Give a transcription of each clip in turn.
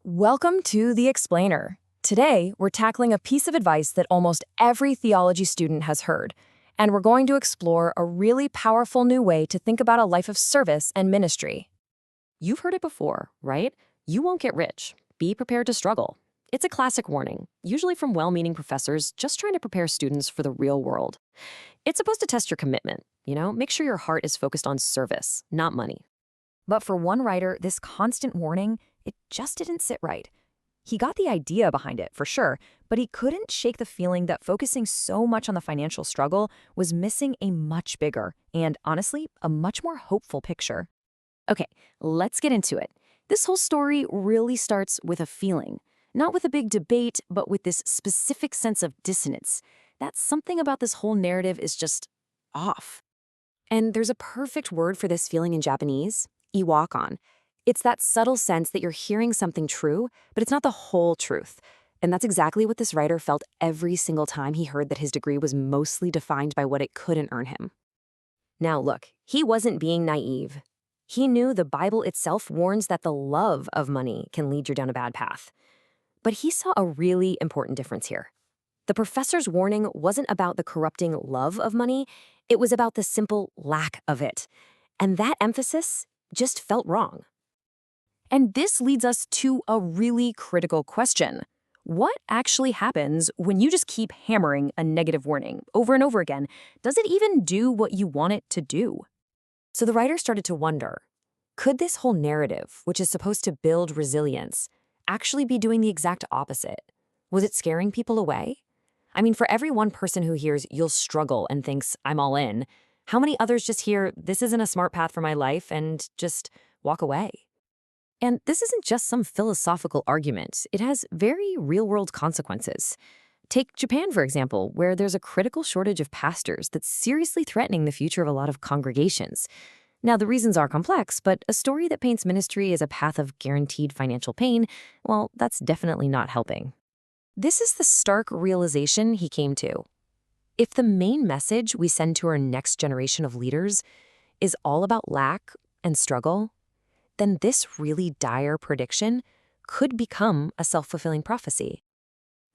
Welcome to The Explainer. Today, we're tackling a piece of advice that almost every theology student has heard, and we're going to explore a really powerful new way to think about a life of service and ministry. You've heard it before, right? You won't get rich. Be prepared to struggle. It's a classic warning, usually from well-meaning professors just trying to prepare students for the real world. It's supposed to test your commitment, make sure your heart is focused on service, not money. But for one writer, this constant warning, it just didn't sit right. He got the idea behind it, for sure, but he couldn't shake the feeling that focusing so much on the financial struggle was missing a much bigger and, honestly, a much more hopeful picture. Okay, let's get into it. This whole story really starts with a feeling, not with a big debate, but with this specific sense of dissonance. That something about this whole narrative is just off. And there's a perfect word for this feeling in Japanese, iwakan. It's that subtle sense that you're hearing something true, but it's not the whole truth. And that's exactly what this writer felt every single time he heard that his degree was mostly defined by what it couldn't earn him. Now look, he wasn't being naive. He knew the Bible itself warns that the love of money can lead you down a bad path. But he saw a really important difference here. The professor's warning wasn't about the corrupting love of money, it was about the simple lack of it. And that emphasis just felt wrong. And this leads us to a really critical question. What actually happens when you just keep hammering a negative warning over and over again? Does it even do what you want it to do? So the writer started to wonder, could this whole narrative, which is supposed to build resilience, actually be doing the exact opposite? Was it scaring people away? I mean, for every one person who hears you'll struggle and thinks I'm all in, how many others just hear this isn't a smart path for my life and just walk away? And this isn't just some philosophical argument. It has very real-world consequences. Take Japan, for example, where there's a critical shortage of pastors that's seriously threatening the future of a lot of congregations. Now, the reasons are complex, but a story that paints ministry as a path of guaranteed financial pain, well, that's definitely not helping. This is the stark realization he came to. If the main message we send to our next generation of leaders is all about lack and struggle, then this really dire prediction could become a self-fulfilling prophecy.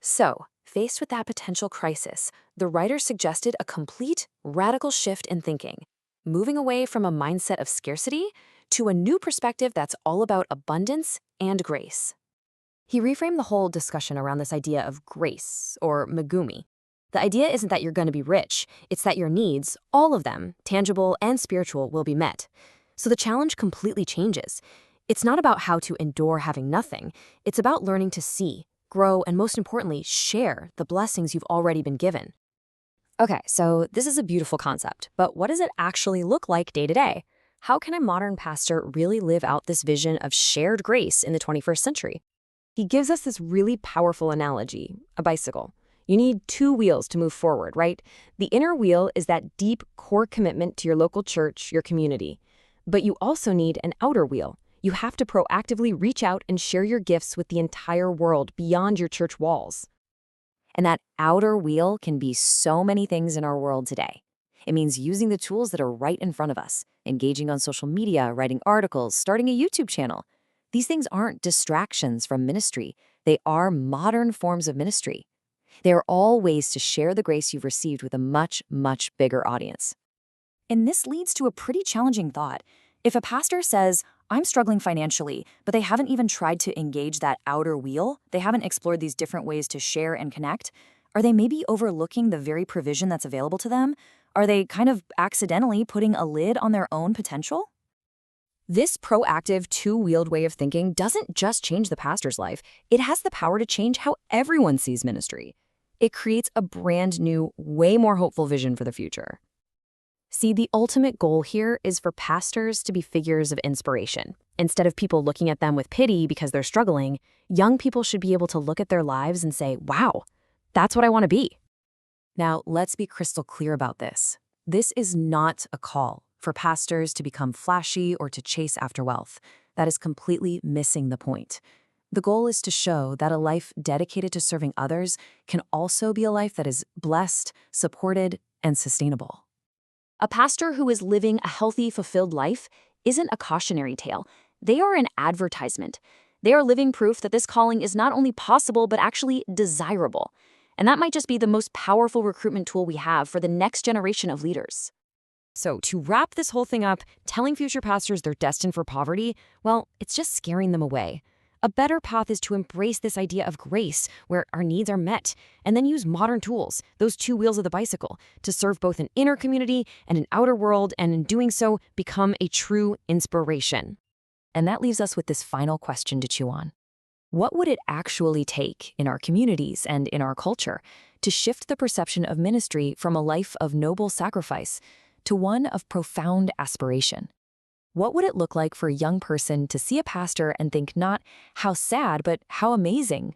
So, faced with that potential crisis, the writer suggested a complete, radical shift in thinking, moving away from a mindset of scarcity to a new perspective that's all about abundance and grace. He reframed the whole discussion around this idea of grace, or megumi. The idea isn't that you're going to be rich, it's that your needs, all of them, tangible and spiritual, will be met. So the challenge completely changes. It's not about how to endure having nothing. It's about learning to see, grow, and most importantly, share the blessings you've already been given. Okay, so this is a beautiful concept, but what does it actually look like day to day? How can a modern pastor really live out this vision of shared grace in the 21st century? He gives us this really powerful analogy, a bicycle. You need two wheels to move forward, right? The inner wheel is that deep core commitment to your local church, your community. But you also need an outer wheel. You have to proactively reach out and share your gifts with the entire world beyond your church walls. And that outer wheel can be so many things in our world today. It means using the tools that are right in front of us, engaging on social media, writing articles, starting a YouTube channel. These things aren't distractions from ministry. They are modern forms of ministry. They are all ways to share the grace you've received with a much, much bigger audience. And this leads to a pretty challenging thought. If a pastor says, I'm struggling financially, but they haven't even tried to engage that outer wheel, they haven't explored these different ways to share and connect, are they maybe overlooking the very provision that's available to them? Are they kind of accidentally putting a lid on their own potential? This proactive, two-wheeled way of thinking doesn't just change the pastor's life, it has the power to change how everyone sees ministry. It creates a brand new, way more hopeful vision for the future. See, the ultimate goal here is for pastors to be figures of inspiration. Instead of people looking at them with pity because they're struggling, young people should be able to look at their lives and say, wow, that's what I want to be. Now, let's be crystal clear about this. This is not a call for pastors to become flashy or to chase after wealth. That is completely missing the point. The goal is to show that a life dedicated to serving others can also be a life that is blessed, supported, and sustainable. A pastor who is living a healthy, fulfilled life isn't a cautionary tale. They are an advertisement. They are living proof that this calling is not only possible, but actually desirable. And that might just be the most powerful recruitment tool we have for the next generation of leaders. So, to wrap this whole thing up, telling future pastors they're destined for poverty, well, it's just scaring them away. A better path is to embrace this idea of grace, where our needs are met, and then use modern tools, those two wheels of the bicycle, to serve both an inner community and an outer world, and in doing so, become a true inspiration. And that leaves us with this final question to chew on. What would it actually take in our communities and in our culture to shift the perception of ministry from a life of noble sacrifice to one of profound aspiration? What would it look like for a young person to see a pastor and think not, how sad, but how amazing